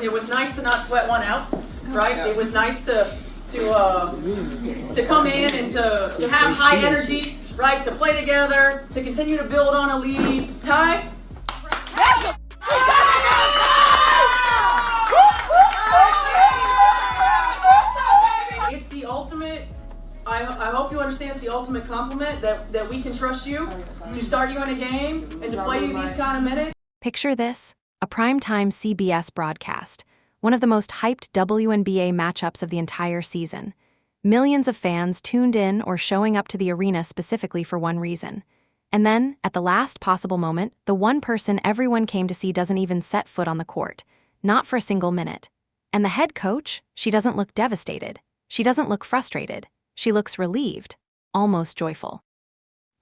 important. It was nice to not sweat one out, right? It was nice to come in and to have high energy, right? To play together, to continue to build on a lead. Ty? It's the ultimate, I hope you understand, it's the ultimate compliment that we can trust you to start you in a game and to play you these kind of minutes. Picture this, a primetime CBS broadcast, one of the most hyped WNBA matchups of the entire season. Millions of fans tuned in or showing up to the arena specifically for one reason. And then, at the last possible moment, the one person everyone came to see doesn't even set foot on the court, not for a single minute. And the head coach, she doesn't look devastated. She doesn't look frustrated. She looks relieved, almost joyful.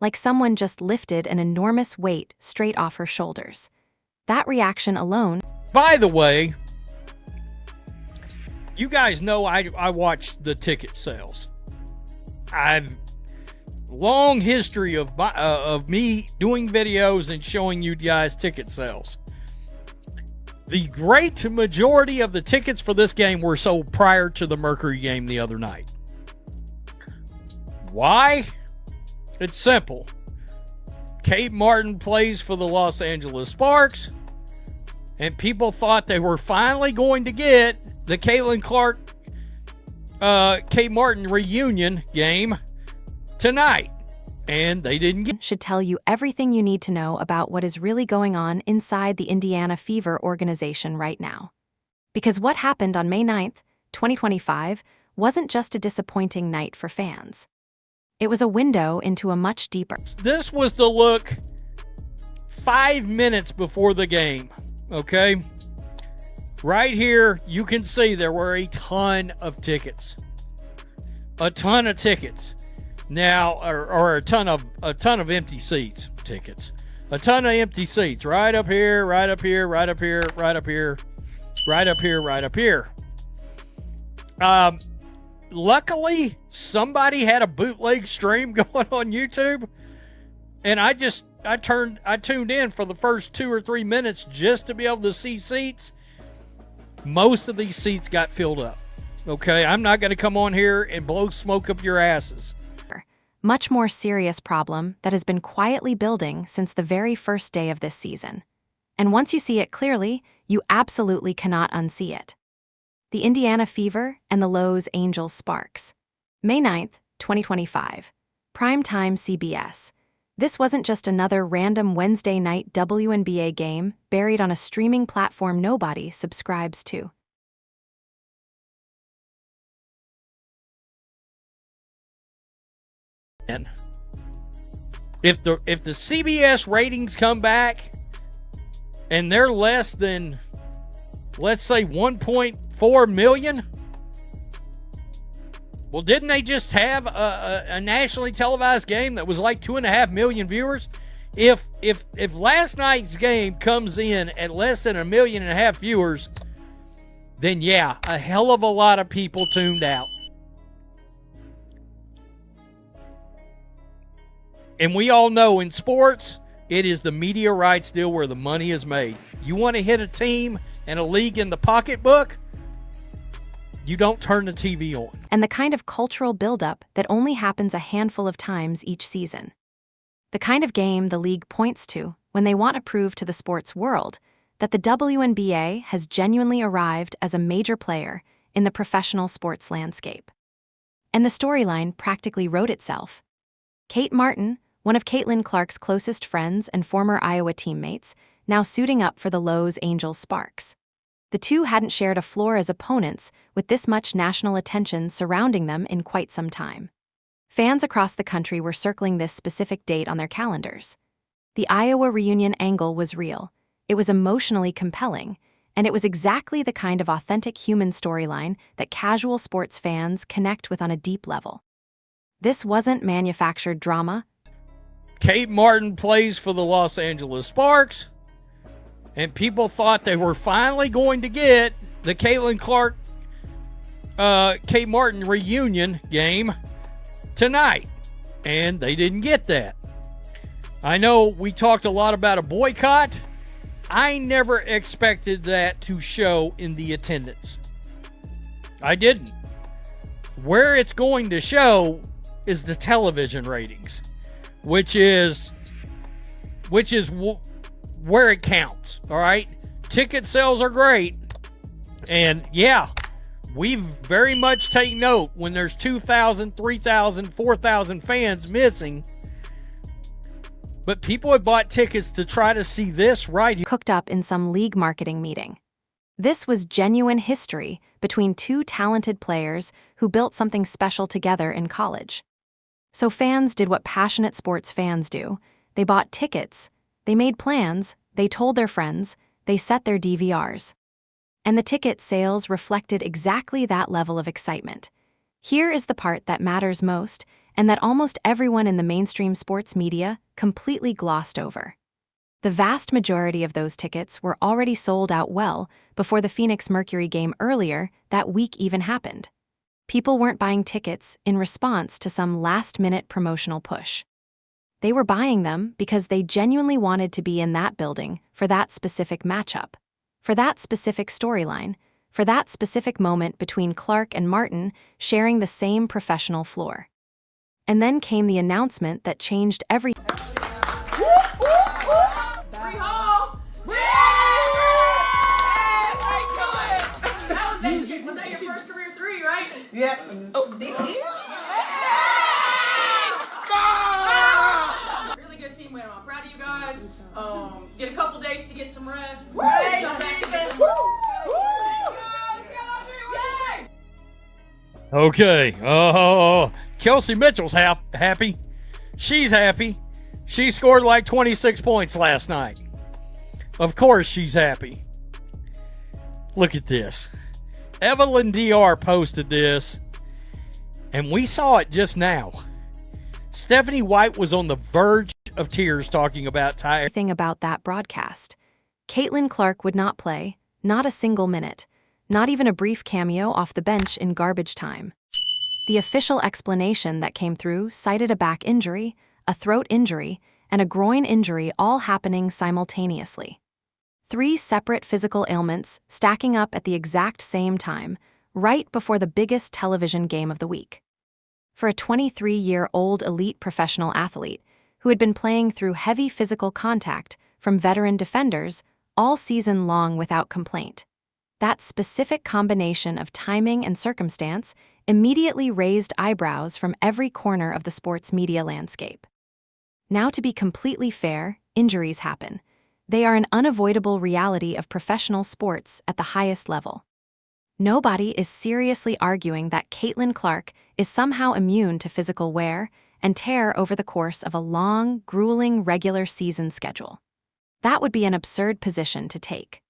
Like someone just lifted an enormous weight straight off her shoulders. That reaction alone... By the way, you guys know I watch the ticket sales. I've long history of me doing videos and showing you guys ticket sales. The great majority of the tickets for this game were sold prior to the Mercury game the other night. Why? It's simple. Kate Martin plays for the Los Angeles Sparks, and people thought they were finally going to get the Caitlyn Clark Kate Martin reunion game tonight, and they didn't get. Should tell you everything you need to know about what is really going on inside the Indiana Fever organization right now. Because what happened on May 9th, 2025, wasn't just a disappointing night for fans. It was a window into a much deeper... This was the look 5 minutes before the game, okay? Right here, you can see there were a ton of tickets. A ton of tickets. Now, or a ton of empty seats, tickets. A ton of empty seats. Right up here, right up here, right up here, right up here, right up here, right up here. Luckily, somebody had a bootleg stream going on YouTube, and I tuned in for the first 2 or 3 minutes just to be able to see seats. Most of these seats got filled up. Okay, I'm not going to come on here and blow smoke up your asses. Much more serious problem that has been quietly building since the very first day of this season. And once you see it clearly, you absolutely cannot unsee it. The Indiana Fever and the Los Angeles Sparks. May 9th, 2025. Primetime CBS. This wasn't just another random Wednesday night WNBA game buried on a streaming platform nobody subscribes to. If the CBS ratings come back and they're less than, let's say, 1.4 million, well, didn't they just have a nationally televised game that was like 2.5 million viewers? If last night's game comes in at less than 1.5 million viewers, then yeah, a hell of a lot of people tuned out. And we all know in sports, it is the media rights deal where the money is made. You want to hit a team and a league in the pocketbook, you don't turn the TV on. And the kind of cultural buildup that only happens a handful of times each season. The kind of game the league points to when they want to prove to the sports world that the WNBA has genuinely arrived as a major player in the professional sports landscape. And the storyline practically wrote itself. Kate Martin, one of Caitlyn Clark's closest friends and former Iowa teammates, now suiting up for the Los Angeles Sparks. The two hadn't shared a floor as opponents with this much national attention surrounding them in quite some time. Fans across the country were circling this specific date on their calendars. The Iowa reunion angle was real, it was emotionally compelling, and it was exactly the kind of authentic human storyline that casual sports fans connect with on a deep level. This wasn't manufactured drama. Kate Martin plays for the Los Angeles Sparks, and people thought they were finally going to get the Caitlyn Clark Kate Martin reunion game tonight, and they didn't get that. I know we talked a lot about a boycott, I never expected that to show in the attendance. I didn't. Where it's going to show is the television ratings, which is where it counts, all right? Ticket sales are great, and yeah, we very much take note when there's 2,000, 3,000, 4,000 fans missing, but people had bought tickets to try to see this right here. Cooked up in some league marketing meeting. This was genuine history between two talented players who built something special together in college. So fans did what passionate sports fans do. They bought tickets, they made plans, they told their friends, they set their DVRs. And the ticket sales reflected exactly that level of excitement. Here is the part that matters most, and that almost everyone in the mainstream sports media completely glossed over. The vast majority of those tickets were already sold out well before the Phoenix Mercury game earlier that week even happened. People weren't buying tickets in response to some last-minute promotional push. They were buying them because they genuinely wanted to be in that building for that specific matchup, for that specific storyline, for that specific moment between Clark and Martin sharing the same professional floor. And then came the announcement that changed everything. Was that your first career three, right? Yeah. Oh, really good team win. I'm proud of you guys. Get a couple days to get some rest. Okay. Oh, Kelsey Mitchell's happy. She's happy. She scored like 26 points last night. Of course she's happy. Look at this. Evelyn DR posted this, and we saw it just now. Stephanie White was on the verge of tears talking about tired. Thing about that broadcast. Caitlyn Clark would not play, not a single minute, not even a brief cameo off the bench in garbage time. The official explanation that came through cited a back injury, a throat injury, and a groin injury all happening simultaneously. 3 separate physical ailments stacking up at the exact same time, right before the biggest television game of the week. For a 23-year-old elite professional athlete who had been playing through heavy physical contact from veteran defenders all season long without complaint, that specific combination of timing and circumstance immediately raised eyebrows from every corner of the sports media landscape. Now, to be completely fair, injuries happen. They are an unavoidable reality of professional sports at the highest level. Nobody is seriously arguing that Caitlyn Clark is somehow immune to physical wear and tear over the course of a long, grueling regular season schedule. That would be an absurd position to take.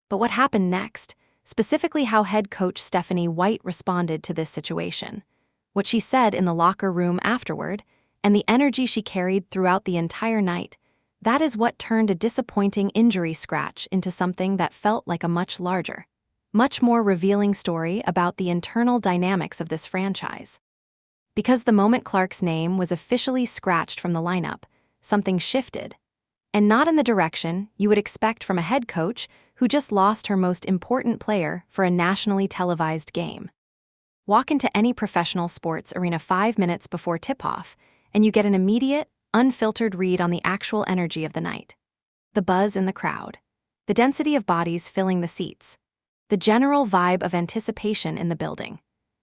But what happened next, specifically how head coach Stephanie White responded to this situation, what she said in the locker room afterward, and the energy she carried throughout the entire night, that is what turned a disappointing injury scratch into something that felt like a much larger, much more revealing story about the internal dynamics of this franchise. Because the moment Clark's name was officially scratched from the lineup, something shifted, and not in the direction you would expect from a head coach who just lost her most important player for a nationally televised game. Walk into any professional sports arena 5 minutes before tip-off, and you get an immediate, unfiltered read on the actual energy of the night. The buzz in the crowd, the density of bodies filling the seats, the general vibe of anticipation in the building,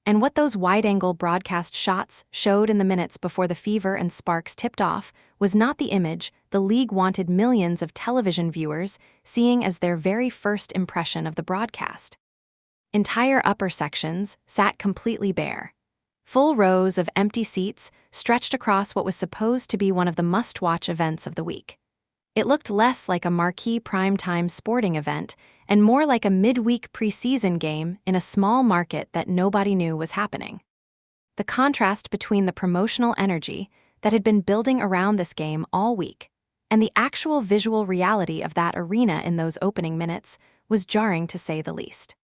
and what those wide-angle broadcast shots showed in the minutes before the fever and sparks tipped off was not the image the league wanted millions of television viewers seeing as their very first impression of the broadcast. Entire upper sections sat completely bare. Full rows of empty seats stretched across what was supposed to be one of the must-watch events of the week. It looked less like a marquee primetime sporting event and more like a midweek preseason game in a small market that nobody knew was happening. The contrast between the promotional energy that had been building around this game all week and the actual visual reality of that arena in those opening minutes was jarring to say the least.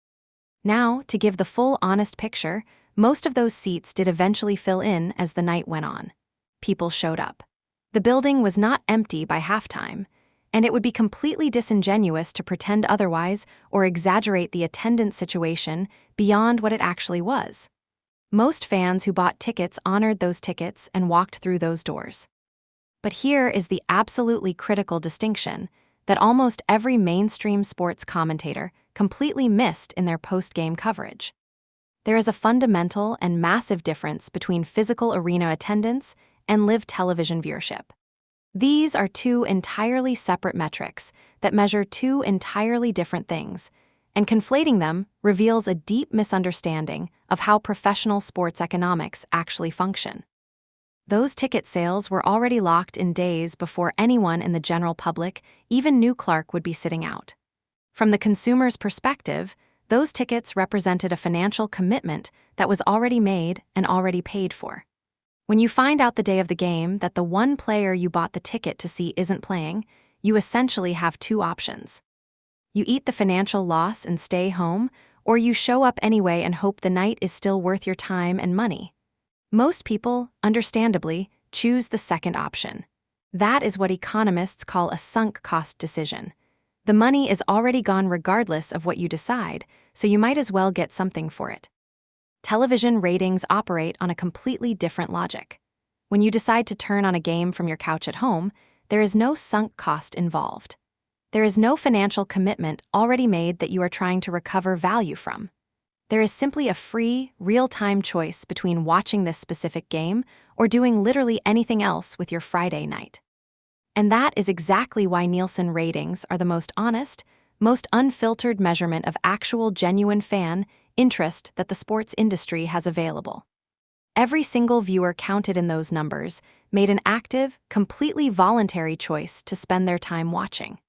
Now, to give the full honest picture, most of those seats did eventually fill in as the night went on. People showed up. The building was not empty by halftime, and it would be completely disingenuous to pretend otherwise or exaggerate the attendance situation beyond what it actually was. Most fans who bought tickets honored those tickets and walked through those doors. But here is the absolutely critical distinction that almost every mainstream sports commentator completely missed in their post-game coverage. There is a fundamental and massive difference between physical arena attendance and live television viewership. These are two entirely separate metrics that measure two entirely different things, and conflating them reveals a deep misunderstanding of how professional sports economics actually function. Those ticket sales were already locked in days before anyone in the general public even knew Clark would be sitting out. From the consumer's perspective, those tickets represented a financial commitment that was already made and already paid for. When you find out the day of the game that the one player you bought the ticket to see isn't playing, you essentially have two options. You eat the financial loss and stay home, or you show up anyway and hope the night is still worth your time and money. Most people, understandably, choose the second option. That is what economists call a sunk cost decision. The money is already gone regardless of what you decide, so you might as well get something for it. Television ratings operate on a completely different logic. When you decide to turn on a game from your couch at home, there is no sunk cost involved. There is no financial commitment already made that you are trying to recover value from. There is simply a free, real-time choice between watching this specific game or doing literally anything else with your Friday night. And that is exactly why Nielsen ratings are the most honest, most unfiltered measurement of actual genuine fan interest that the sports industry has available. Every single viewer counted in those numbers made an active, completely voluntary choice to spend their time watching.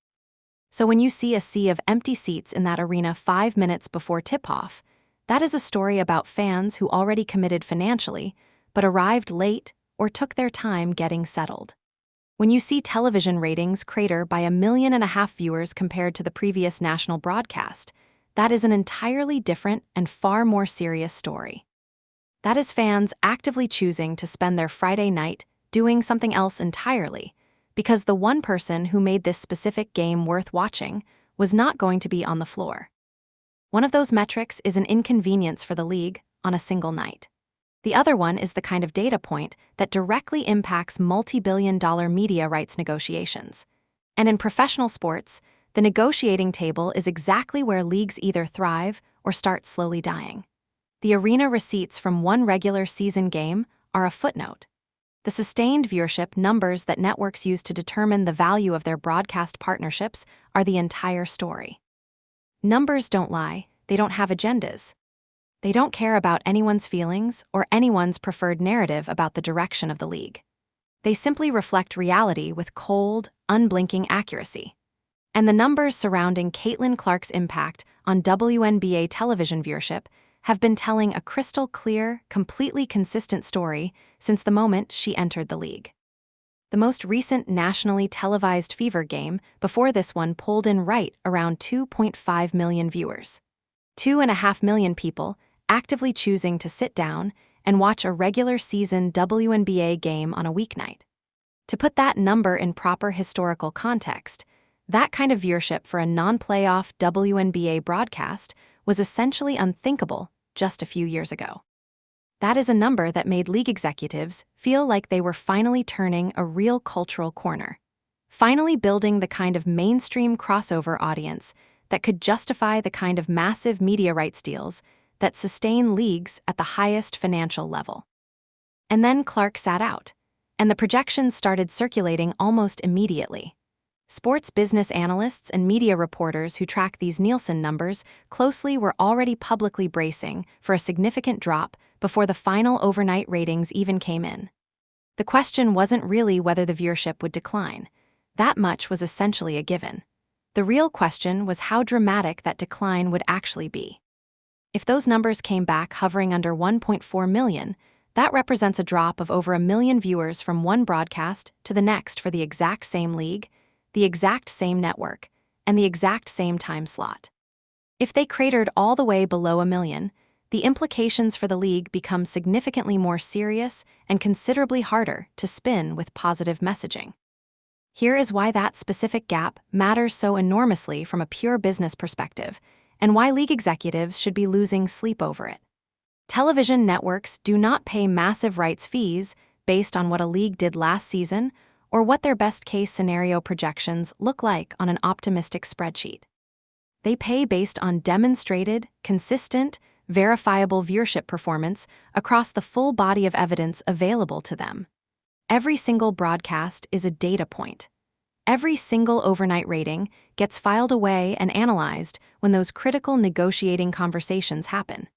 So when you see a sea of empty seats in that arena 5 minutes before tip-off, that is a story about fans who already committed financially, but arrived late or took their time getting settled. When you see television ratings crater by 1.5 million viewers compared to the previous national broadcast, that is an entirely different and far more serious story. That is fans actively choosing to spend their Friday night doing something else entirely, because the one person who made this specific game worth watching was not going to be on the floor. One of those metrics is an inconvenience for the league on a single night. The other one is the kind of data point that directly impacts multi-billion-dollar media rights negotiations. And in professional sports, the negotiating table is exactly where leagues either thrive or start slowly dying. The arena receipts from one regular season game are a footnote. The sustained viewership numbers that networks use to determine the value of their broadcast partnerships are the entire story. Numbers don't lie, they don't have agendas. They don't care about anyone's feelings or anyone's preferred narrative about the direction of the league. They simply reflect reality with cold, unblinking accuracy. And the numbers surrounding Caitlyn Clark's impact on WNBA television viewership have been telling a crystal clear, completely consistent story since the moment she entered the league. The most recent nationally televised Fever game before this one pulled in right around 2.5 million viewers. 2.5 million people actively choosing to sit down and watch a regular season WNBA game on a weeknight. To put that number in proper historical context, that kind of viewership for a non-playoff WNBA broadcast was essentially unthinkable just a few years ago. That is a number that made league executives feel like they were finally turning a real cultural corner, finally building the kind of mainstream crossover audience that could justify the kind of massive media rights deals that sustain leagues at the highest financial level. And then Clark sat out, and the projections started circulating almost immediately. Sports business analysts and media reporters who track these Nielsen numbers closely were already publicly bracing for a significant drop before the final overnight ratings even came in. The question wasn't really whether the viewership would decline. That much was essentially a given. The real question was how dramatic that decline would actually be. If those numbers came back hovering under 1.4 million, that represents a drop of over 1 million viewers from one broadcast to the next for the exact same league, the exact same network, and the exact same time slot. If they cratered all the way below 1 million, the implications for the league become significantly more serious and considerably harder to spin with positive messaging. Here is why that specific gap matters so enormously from a pure business perspective, and why league executives should be losing sleep over it. Television networks do not pay massive rights fees based on what a league did last season or what their best-case scenario projections look like on an optimistic spreadsheet. They pay based on demonstrated, consistent, verifiable viewership performance across the full body of evidence available to them. Every single broadcast is a data point. Every single overnight rating gets filed away and analyzed when those critical negotiating conversations happen.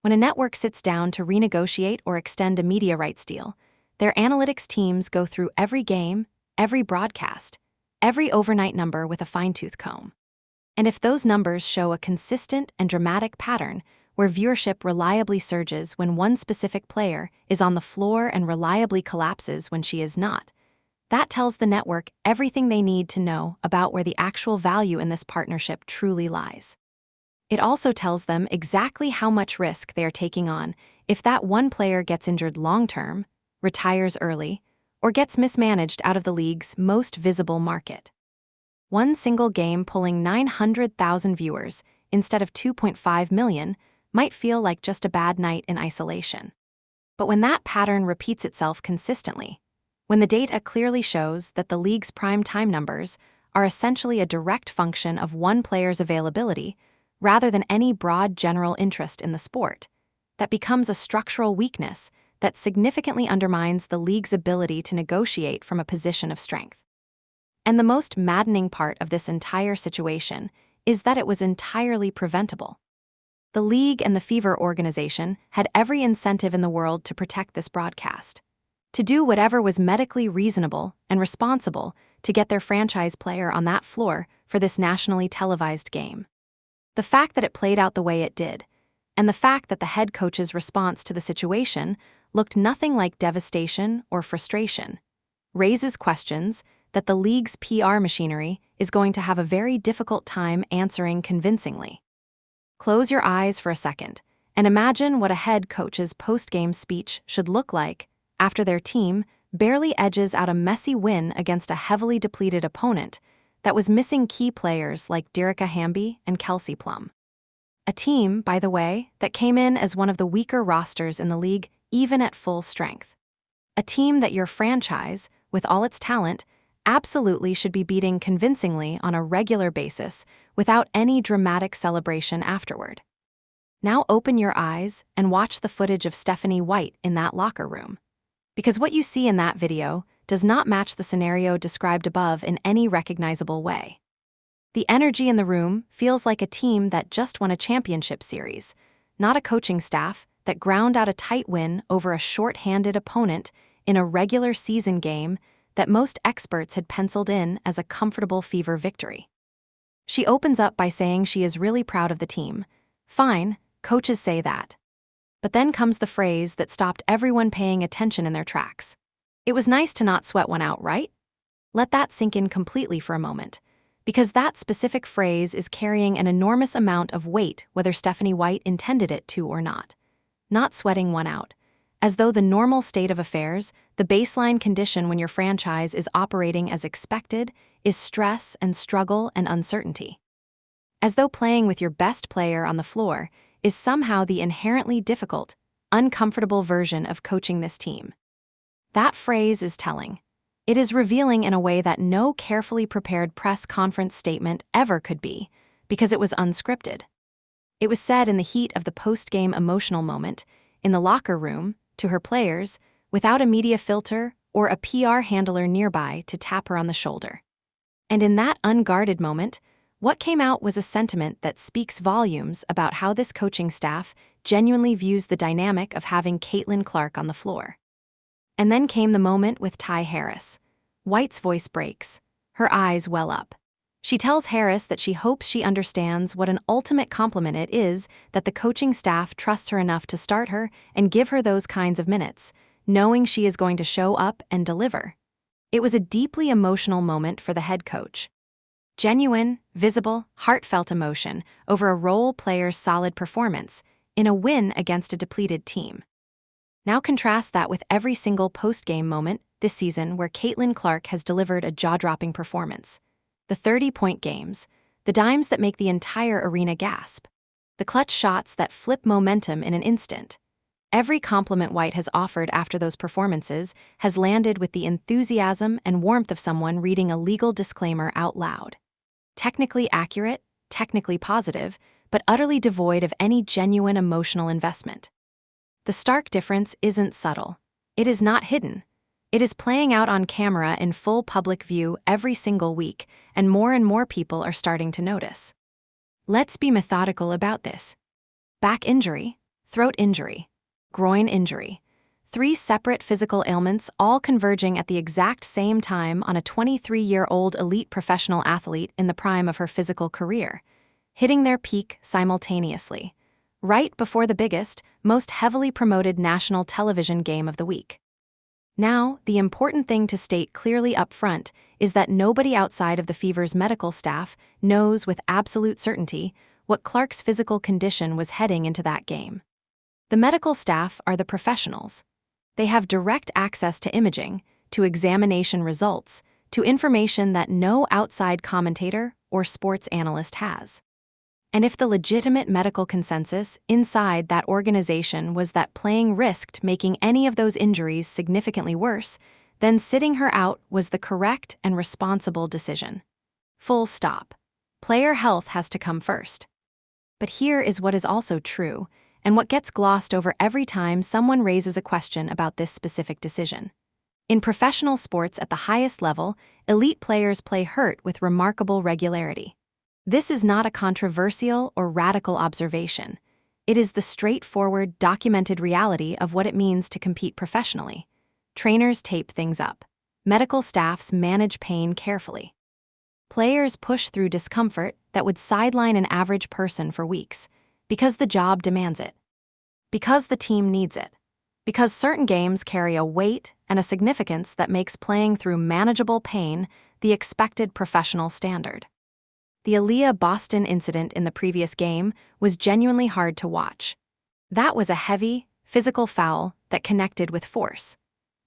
When a network sits down to renegotiate or extend a media rights deal, their analytics teams go through every game, every broadcast, every overnight number with a fine-tooth comb. And if those numbers show a consistent and dramatic pattern where viewership reliably surges when one specific player is on the floor and reliably collapses when she is not, that tells the network everything they need to know about where the actual value in this partnership truly lies. It also tells them exactly how much risk they are taking on if that one player gets injured long-term, retires early, or gets mismanaged out of the league's most visible market. One single game pulling 900,000 viewers instead of 2.5 million might feel like just a bad night in isolation. But when that pattern repeats itself consistently, when the data clearly shows that the league's prime time numbers are essentially a direct function of one player's availability rather than any broad general interest in the sport, that becomes a structural weakness that significantly undermines the league's ability to negotiate from a position of strength. And the most maddening part of this entire situation is that it was entirely preventable. The league and the Fever organization had every incentive in the world to protect this broadcast, to do whatever was medically reasonable and responsible to get their franchise player on that floor for this nationally televised game. The fact that it played out the way it did, and the fact that the head coach's response to the situation looked nothing like devastation or frustration, raises questions that the league's PR machinery is going to have a very difficult time answering convincingly. Close your eyes for a second and imagine what a head coach's post-game speech should look like after their team barely edges out a messy win against a heavily depleted opponent that was missing key players like Derica Hamby and Kelsey Plum. A team, by the way, that came in as one of the weaker rosters in the league even at full strength. A team that your franchise, with all its talent, absolutely should be beating convincingly on a regular basis without any dramatic celebration afterward. Now open your eyes and watch the footage of Stephanie White in that locker room. Because what you see in that video does not match the scenario described above in any recognizable way. The energy in the room feels like a team that just won a championship series, not a coaching staff that ground out a tight win over a short-handed opponent in a regular season game that most experts had penciled in as a comfortable Fever victory. She opens up by saying she is really proud of the team. Fine, coaches say that. But then comes the phrase that stopped everyone paying attention in their tracks. It was nice to not sweat one out, right? Let that sink in completely for a moment, because that specific phrase is carrying an enormous amount of weight whether Stephanie White intended it to or not. Not sweating one out, as though the normal state of affairs, the baseline condition when your franchise is operating as expected, is stress and struggle and uncertainty. As though playing with your best player on the floor is somehow the inherently difficult, uncomfortable version of coaching this team. That phrase is telling. It is revealing in a way that no carefully prepared press conference statement ever could be, because it was unscripted. It was said in the heat of the post-game emotional moment, in the locker room, to her players, without a media filter or a PR handler nearby to tap her on the shoulder. And in that unguarded moment, what came out was a sentiment that speaks volumes about how this coaching staff genuinely views the dynamic of having Caitlyn Clark on the floor. And then came the moment with Ty Harris. White's voice breaks. Her eyes well up. She tells Harris that she hopes she understands what an ultimate compliment it is that the coaching staff trusts her enough to start her and give her those kinds of minutes, knowing she is going to show up and deliver. It was a deeply emotional moment for the head coach. Genuine, visible, heartfelt emotion over a role player's solid performance in a win against a depleted team. Now contrast that with every single post-game moment this season where Caitlyn Clark has delivered a jaw-dropping performance. The 30-point games, the dimes that make the entire arena gasp, the clutch shots that flip momentum in an instant. Every compliment White has offered after those performances has landed with the enthusiasm and warmth of someone reading a legal disclaimer out loud. Technically accurate, technically positive, but utterly devoid of any genuine emotional investment. The stark difference isn't subtle. It is not hidden. It is playing out on camera in full public view every single week, and more people are starting to notice. Let's be methodical about this. Back injury, throat injury, groin injury. 3 separate physical ailments all converging at the exact same time on a 23-year-old elite professional athlete in the prime of her physical career, hitting their peak simultaneously, right before the biggest, most heavily promoted national television game of the week. Now, the important thing to state clearly up front is that nobody outside of the Fever's medical staff knows with absolute certainty what Clark's physical condition was heading into that game. The medical staff are the professionals. They have direct access to imaging, to examination results, to information that no outside commentator or sports analyst has. And if the legitimate medical consensus inside that organization was that playing risked making any of those injuries significantly worse, then sitting her out was the correct and responsible decision. Full stop. Player health has to come first. But here is what is also true, and what gets glossed over every time someone raises a question about this specific decision. In professional sports at the highest level, elite players play hurt with remarkable regularity. This is not a controversial or radical observation. It is the straightforward, documented reality of what it means to compete professionally. Trainers tape things up. Medical staffs manage pain carefully. Players push through discomfort that would sideline an average person for weeks, because the job demands it. Because the team needs it. Because certain games carry a weight and a significance that makes playing through manageable pain the expected professional standard. The Aaliyah Boston incident in the previous game was genuinely hard to watch. That was a heavy, physical foul that connected with force.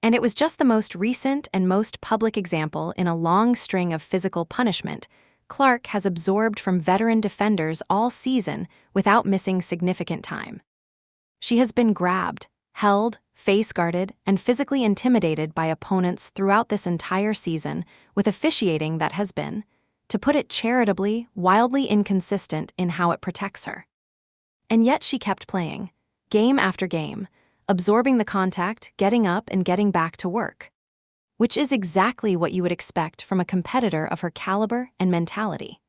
And it was just the most recent and most public example in a long string of physical punishment Clark has absorbed from veteran defenders all season without missing significant time. She has been grabbed, held, face-guarded, and physically intimidated by opponents throughout this entire season with officiating that has been, to put it charitably, wildly inconsistent in how it protects her. And yet she kept playing, game after game, absorbing the contact, getting up and getting back to work. Which is exactly what you would expect from a competitor of her caliber and mentality.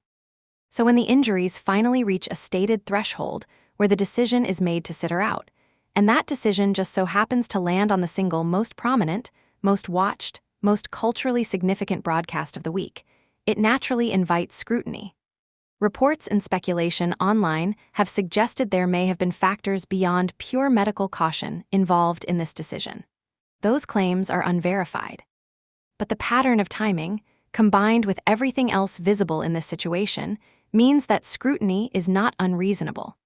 So when the injuries finally reach a stated threshold where the decision is made to sit her out, and that decision just so happens to land on the single most prominent, most watched, most culturally significant broadcast of the week, it naturally invites scrutiny. Reports and speculation online have suggested there may have been factors beyond pure medical caution involved in this decision. Those claims are unverified. But the pattern of timing, combined with everything else visible in this situation, means that scrutiny is not unreasonable.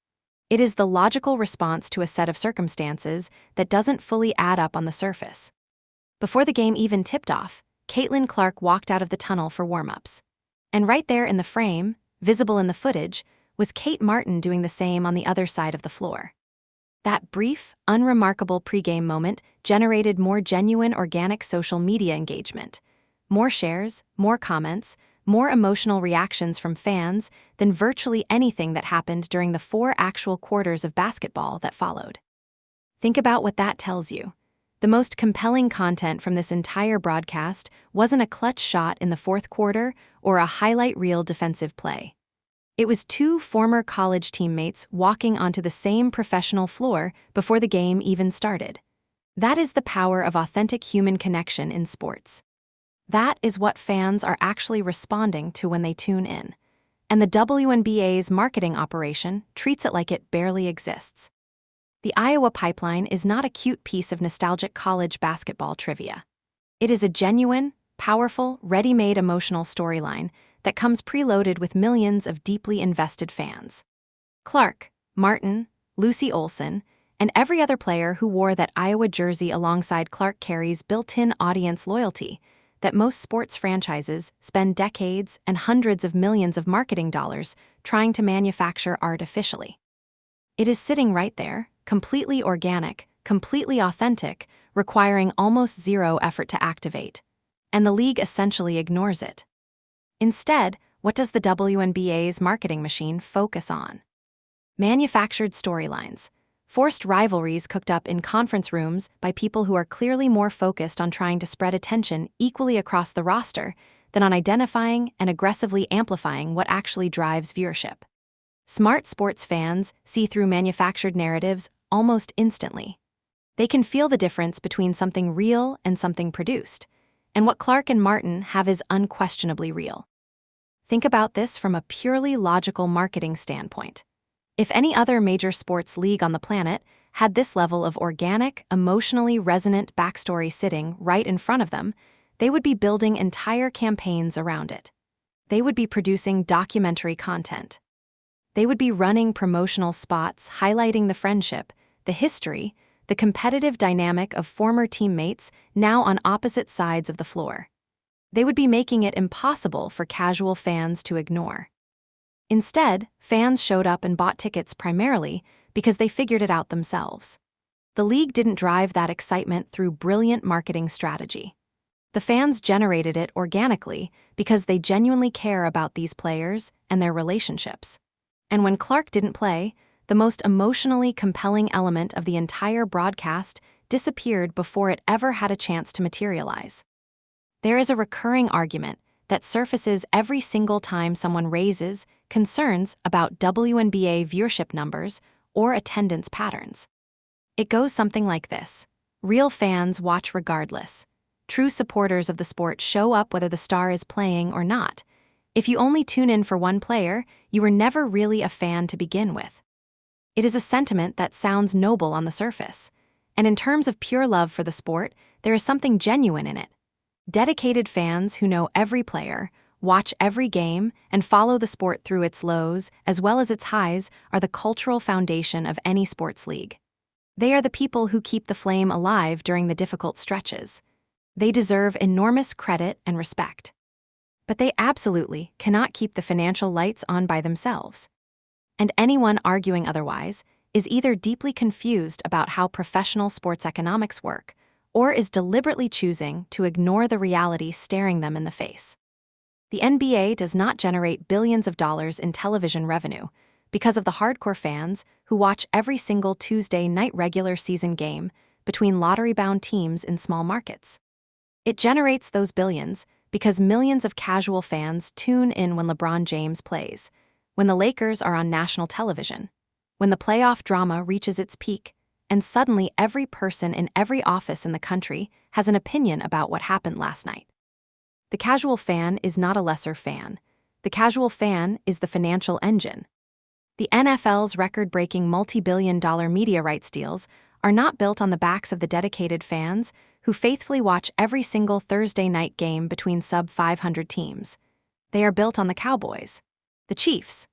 It is the logical response to a set of circumstances that doesn't fully add up on the surface. Before the game even tipped off, Caitlyn Clark walked out of the tunnel for warm-ups. And right there in the frame, visible in the footage, was Kate Martin doing the same on the other side of the floor. That brief, unremarkable pregame moment generated more genuine organic social media engagement, more shares, more comments, more emotional reactions from fans than virtually anything that happened during the 4 actual quarters of basketball that followed. Think about what that tells you. The most compelling content from this entire broadcast wasn't a clutch shot in the 4th quarter or a highlight reel defensive play. It was 2 former college teammates walking onto the same professional floor before the game even started. That is the power of authentic human connection in sports. That is what fans are actually responding to when they tune in. And the WNBA's marketing operation treats it like it barely exists. The Iowa pipeline is not a cute piece of nostalgic college basketball trivia. It is a genuine, powerful, ready-made emotional storyline that comes preloaded with millions of deeply invested fans. Clark, Martin, Lucy Olson, and every other player who wore that Iowa jersey alongside Clark carries built-in audience loyalty that most sports franchises spend decades and hundreds of millions of marketing dollars trying to manufacture artificially. It is sitting right there, completely organic, completely authentic, requiring almost zero effort to activate. And the league essentially ignores it. Instead, what does the WNBA's marketing machine focus on? Manufactured storylines, forced rivalries cooked up in conference rooms by people who are clearly more focused on trying to spread attention equally across the roster than on identifying and aggressively amplifying what actually drives viewership. Smart sports fans see through manufactured narratives almost instantly. They can feel the difference between something real and something produced, and what Clark and Martin have is unquestionably real. Think about this from a purely logical marketing standpoint. If any other major sports league on the planet had this level of organic, emotionally resonant backstory sitting right in front of them, they would be building entire campaigns around it. They would be producing documentary content. They would be running promotional spots highlighting the friendship, the history, the competitive dynamic of former teammates now on opposite sides of the floor. They would be making it impossible for casual fans to ignore. Instead, fans showed up and bought tickets primarily because they figured it out themselves. The league didn't drive that excitement through brilliant marketing strategy. The fans generated it organically because they genuinely care about these players and their relationships. And when Clark didn't play, the most emotionally compelling element of the entire broadcast disappeared before it ever had a chance to materialize. There is a recurring argument that surfaces every single time someone raises concerns about WNBA viewership numbers or attendance patterns. It goes something like this. Real fans watch regardless. True supporters of the sport show up whether the star is playing or not. If you only tune in for one player, you were never really a fan to begin with. It is a sentiment that sounds noble on the surface, and in terms of pure love for the sport, there is something genuine in it. Dedicated fans who know every player, watch every game, and follow the sport through its lows as well as its highs are the cultural foundation of any sports league. They are the people who keep the flame alive during the difficult stretches. They deserve enormous credit and respect. But they absolutely cannot keep the financial lights on by themselves. And anyone arguing otherwise is either deeply confused about how professional sports economics work, or is deliberately choosing to ignore the reality staring them in the face. The NBA does not generate billions of dollars in television revenue because of the hardcore fans who watch every single Tuesday night regular season game between lottery-bound teams in small markets. It generates those billions because millions of casual fans tune in when LeBron James plays, when the Lakers are on national television, when the playoff drama reaches its peak, and suddenly every person in every office in the country has an opinion about what happened last night. The casual fan is not a lesser fan. The casual fan is the financial engine. The NFL's record-breaking multi-billion-dollar media rights deals are not built on the backs of the dedicated fans who faithfully watch every single Thursday night game between sub-500 teams. They are built on the Cowboys, the Chiefs,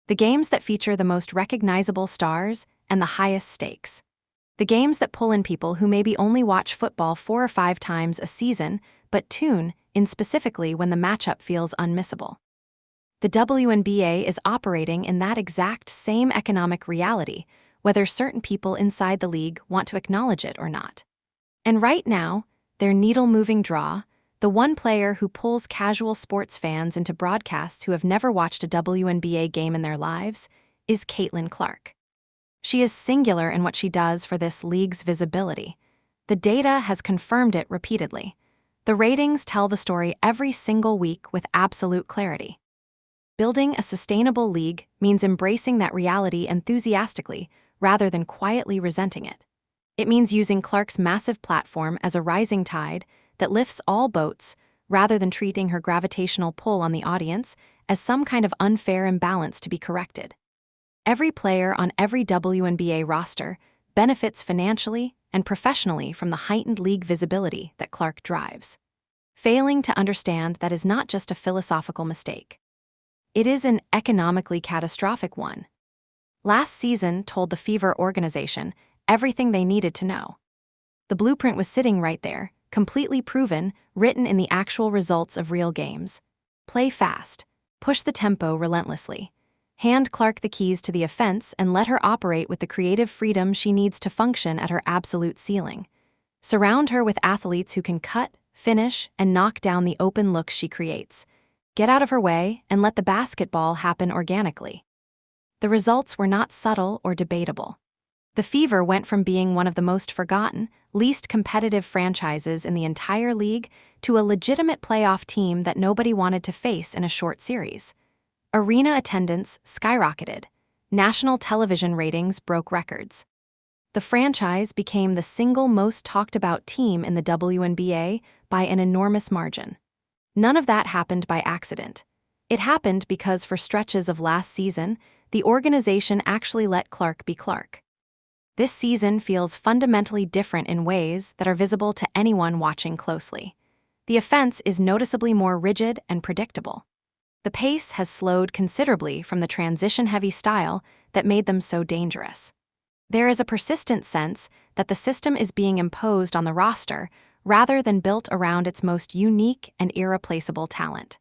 the games that feature the most recognizable stars and the highest stakes. The games that pull in people who maybe only watch football 4 or 5 times a season, but tune in specifically when the matchup feels unmissable. The WNBA is operating in that exact same economic reality, whether certain people inside the league want to acknowledge it or not. And right now, their needle-moving draw, the one player who pulls casual sports fans into broadcasts who have never watched a WNBA game in their lives, is Caitlyn Clark. She is singular in what she does for this league's visibility. The data has confirmed it repeatedly. The ratings tell the story every single week with absolute clarity. Building a sustainable league means embracing that reality enthusiastically rather than quietly resenting it. It means using Clark's massive platform as a rising tide that lifts all boats rather than treating her gravitational pull on the audience as some kind of unfair imbalance to be corrected. Every player on every WNBA roster benefits financially and professionally from the heightened league visibility that Clark drives. Failing to understand that is not just a philosophical mistake. It is an economically catastrophic one. Last season told the Fever organization everything they needed to know. The blueprint was sitting right there, completely proven, written in the actual results of real games. Play fast. Push the tempo relentlessly. Hand Clark the keys to the offense and let her operate with the creative freedom she needs to function at her absolute ceiling. Surround her with athletes who can cut, finish, and knock down the open looks she creates. Get out of her way and let the basketball happen organically. The results were not subtle or debatable. The Fever went from being one of the most forgotten, least competitive franchises in the entire league to a legitimate playoff team that nobody wanted to face in a short series. Arena attendance skyrocketed. National television ratings broke records. The franchise became the single most talked about team in the WNBA by an enormous margin. None of that happened by accident. It happened because for stretches of last season, the organization actually let Clark be Clark. This season feels fundamentally different in ways that are visible to anyone watching closely. The offense is noticeably more rigid and predictable. The pace has slowed considerably from the transition-heavy style that made them so dangerous. There is a persistent sense that the system is being imposed on the roster rather than built around its most unique and irreplaceable talent.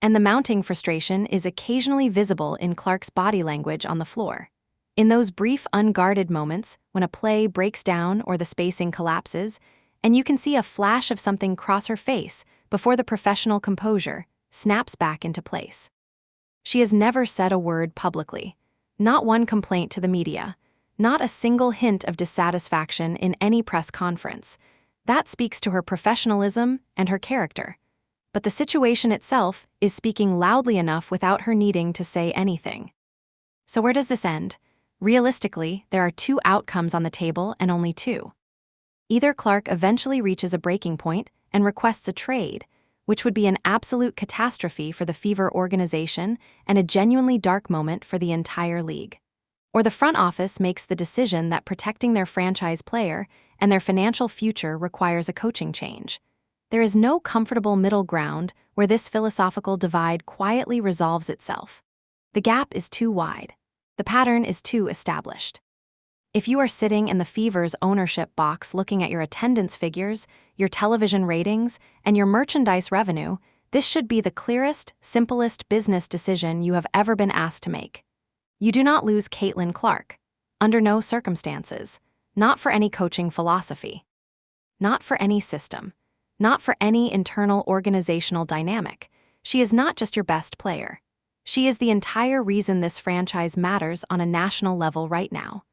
And the mounting frustration is occasionally visible in Clark's body language on the floor. In those brief, unguarded moments when a play breaks down or the spacing collapses, and you can see a flash of something cross her face before the professional composure snaps back into place. She has never said a word publicly, not one complaint to the media, not a single hint of dissatisfaction in any press conference. That speaks to her professionalism and her character. But the situation itself is speaking loudly enough without her needing to say anything. So where does this end? Realistically, there are two outcomes on the table and only two. Either Clark eventually reaches a breaking point and requests a trade, which would be an absolute catastrophe for the Fever organization and a genuinely dark moment for the entire league. Or the front office makes the decision that protecting their franchise player and their financial future requires a coaching change. There is no comfortable middle ground where this philosophical divide quietly resolves itself. The gap is too wide. The pattern is too established. If you are sitting in the Fever's ownership box looking at your attendance figures, your television ratings, and your merchandise revenue, this should be the clearest, simplest business decision you have ever been asked to make. You do not lose Caitlyn Clark. Under no circumstances. Not for any coaching philosophy. Not for any system. Not for any internal organizational dynamic. She is not just your best player. She is the entire reason this franchise matters on a national level right now.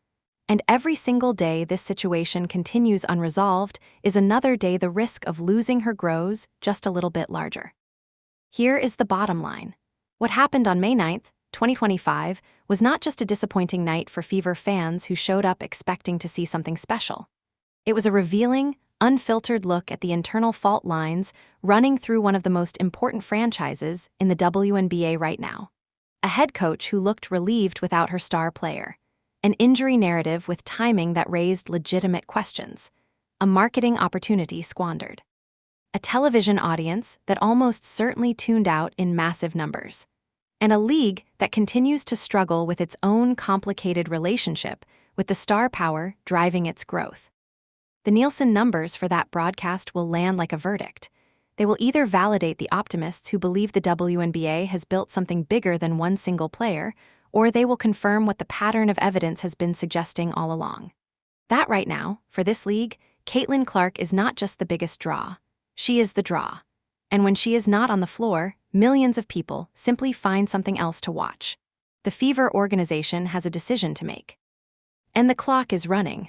And every single day this situation continues unresolved is another day the risk of losing her grows just a little bit larger. Here is the bottom line. What happened on May 9th, 2025, was not just a disappointing night for Fever fans who showed up expecting to see something special. It was a revealing, unfiltered look at the internal fault lines running through one of the most important franchises in the WNBA right now. A head coach who looked relieved without her star player. An injury narrative with timing that raised legitimate questions. A marketing opportunity squandered. A television audience that almost certainly tuned out in massive numbers. And a league that continues to struggle with its own complicated relationship with the star power driving its growth. The Nielsen numbers for that broadcast will land like a verdict. They will either validate the optimists who believe the WNBA has built something bigger than one single player, or they will confirm what the pattern of evidence has been suggesting all along. That right now, for this league, Caitlyn Clark is not just the biggest draw. She is the draw. And when she is not on the floor, millions of people simply find something else to watch. The Fever organization has a decision to make. And the clock is running.